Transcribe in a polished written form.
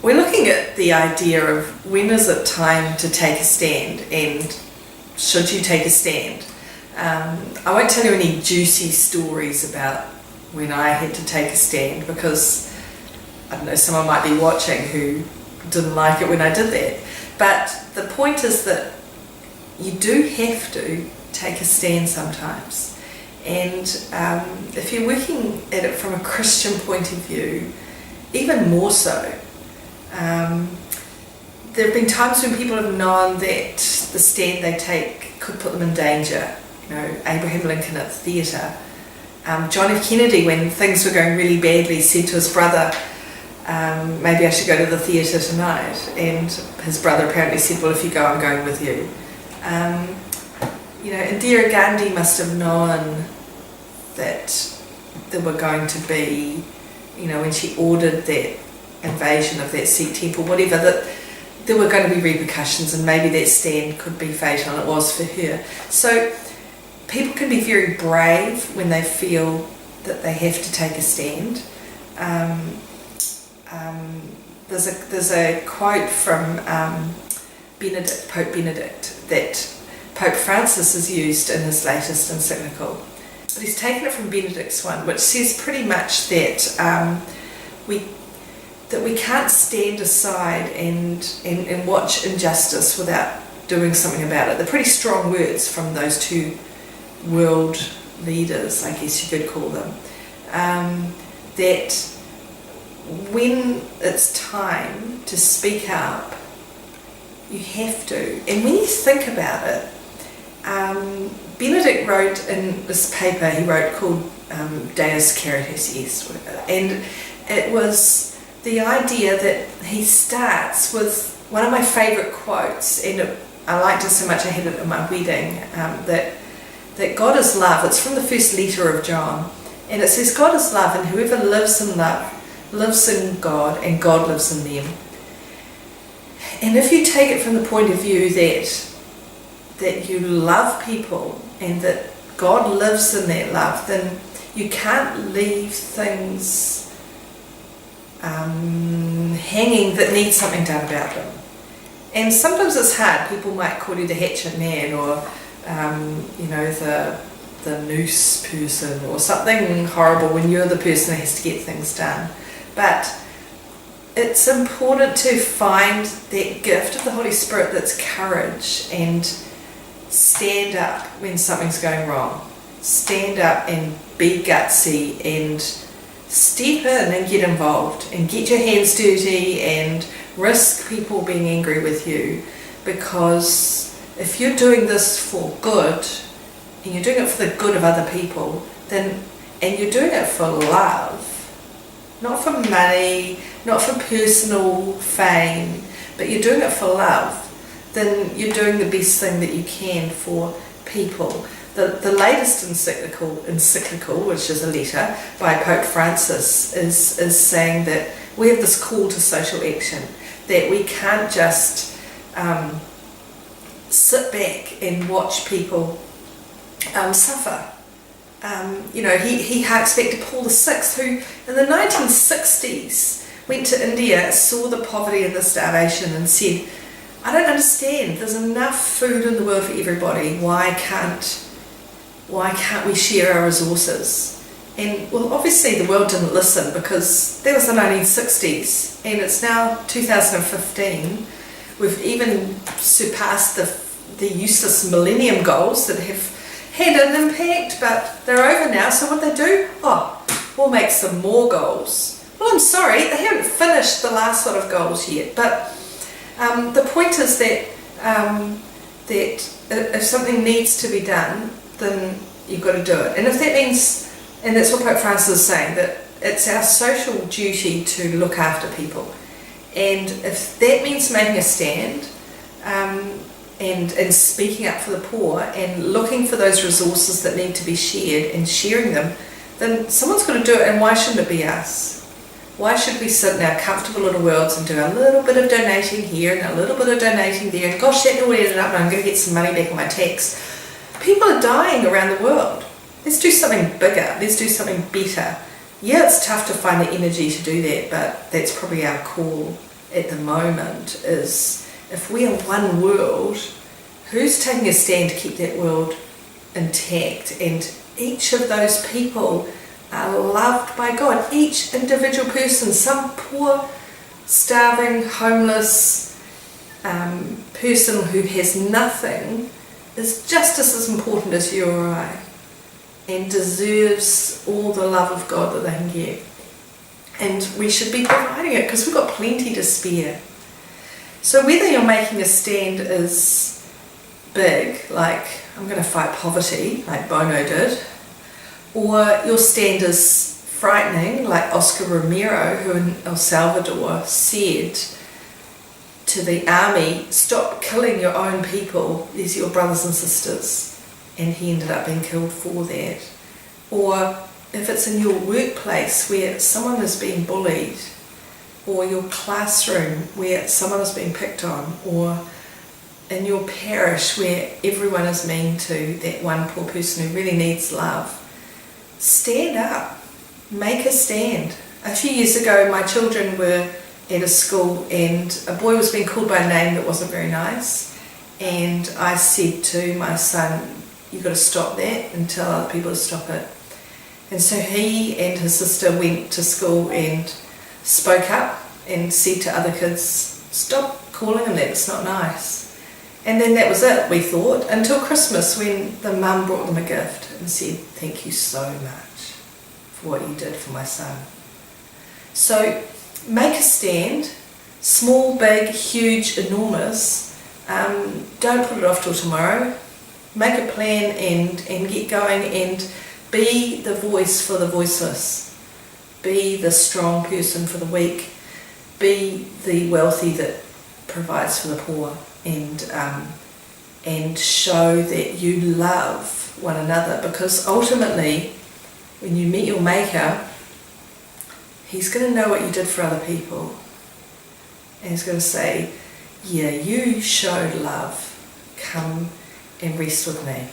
we're looking at the idea of when is it time to take a stand and should you take a stand. I won't tell you any juicy stories about when I had to take a stand because, I don't know, someone might be watching who didn't like it when I did that. But the point is that you do have to take a stand sometimes. And if you're working at it from a Christian point of view, even more so. There have been times when people have known that the stand they take could put them in danger. You know, Abraham Lincoln at the theatre. John F. Kennedy, when things were going really badly, said to his brother, maybe I should go to the theatre tonight. And his brother apparently said, well, if you go, I'm going with you. Indira Gandhi must have known that there were going to be, when she ordered that invasion of that Sikh temple, whatever, that there were going to be repercussions and maybe that stand could be fatal, and it was for her. So people can be very brave when they feel that they have to take a stand. There's a quote from Pope Benedict that Pope Francis has used in his latest encyclical, but he's taken it from Benedict's one, which says pretty much that we can't stand aside and watch injustice without doing something about it. They're pretty strong words from those two world leaders, I guess you could call them, that when it's time to speak up, you have to. And when you think about it, Benedict wrote in this paper he wrote called Deus Caritas Est, and it was the idea that he starts with one of my favourite quotes, and I liked it so much I had it at my wedding, that God is love. It's from the first letter of John, and it says God is love, and whoever lives in love lives in God and God lives in them. And if you take it from the point of view that you love people and that God lives in that love, then you can't leave things hanging that need something done about them. And sometimes it's hard. People might call you the hatchet man, or the noose person, or something horrible when you're the person that has to get things done. But it's important to find that gift of the Holy Spirit that's courage, and stand up when something's going wrong. Stand up and be gutsy and step in and get involved and get your hands dirty and risk people being angry with you, because if you're doing this for good and you're doing it for the good of other people, and you're doing it for love, not for money, not for personal fame, but you're doing it for love, then you're doing the best thing that you can for people. The latest encyclical, which is a letter by Pope Francis, is saying that we have this call to social action, that we can't just sit back and watch people suffer. He harks back to Paul VI, who in the 1960s went to India, saw the poverty and the starvation and said, I don't understand, there's enough food in the world for everybody, why can't we share our resources? And well, obviously the world didn't listen, because that was the 1960s and it's now 2015. We've even surpassed the useless millennium goals that have had an impact, but they're over now. So what they do? We'll make some more goals. Well, I'm sorry, they haven't finished the last lot of goals yet, but the point is that if something needs to be done, then you've got to do it. And if that means, and that's what Pope Francis is saying, that it's our social duty to look after people. And if that means making a stand, and speaking up for the poor and looking for those resources that need to be shared and sharing them, then someone's got to do it. And why shouldn't it be us? Why should we sit in our comfortable little worlds and do a little bit of donating here and a little bit of donating there, and gosh, that all ended up and I'm going to get some money back on my tax? People are dying around the world. Let's do something bigger. Let's do something better. Yeah, it's tough to find the energy to do that, but that's probably our call at the moment is, if we are one world, who's taking a stand to keep that world intact? And each of those people are loved by God. Each individual person, some poor, starving, homeless person who has nothing, is just as important as you or I, and deserves all the love of God that they can get. And we should be providing it because we've got plenty to spare. So whether you're making a stand is big, like I'm going to fight poverty, like Bono did, or your stand is frightening, like Oscar Romero, who in El Salvador said to the army, stop killing your own people, these are your brothers and sisters, and he ended up being killed for that. Or if it's in your workplace where someone is being bullied, or your classroom where someone is being picked on, or in your parish where everyone is mean to that one poor person who really needs love, stand up, make a stand. A few years ago my children were at a school and a boy was being called by a name that wasn't very nice, and I said to my son, you've got to stop that and tell other people to stop it. And so he and his sister went to school and spoke up and said to other kids, stop calling him that, it's not nice. And then that was it, we thought, until Christmas when the mum brought them a gift and said, thank you so much for what you did for my son. So make a stand, small, big, huge, enormous. Don't put it off till tomorrow. Make a plan and get going, and be the voice for the voiceless. Be the strong person for the weak. Be the wealthy that provides for the poor, and show that you love one another, because ultimately when you meet your Maker, He's going to know what you did for other people, and He's going to say, yeah, you showed love, come and rest with me.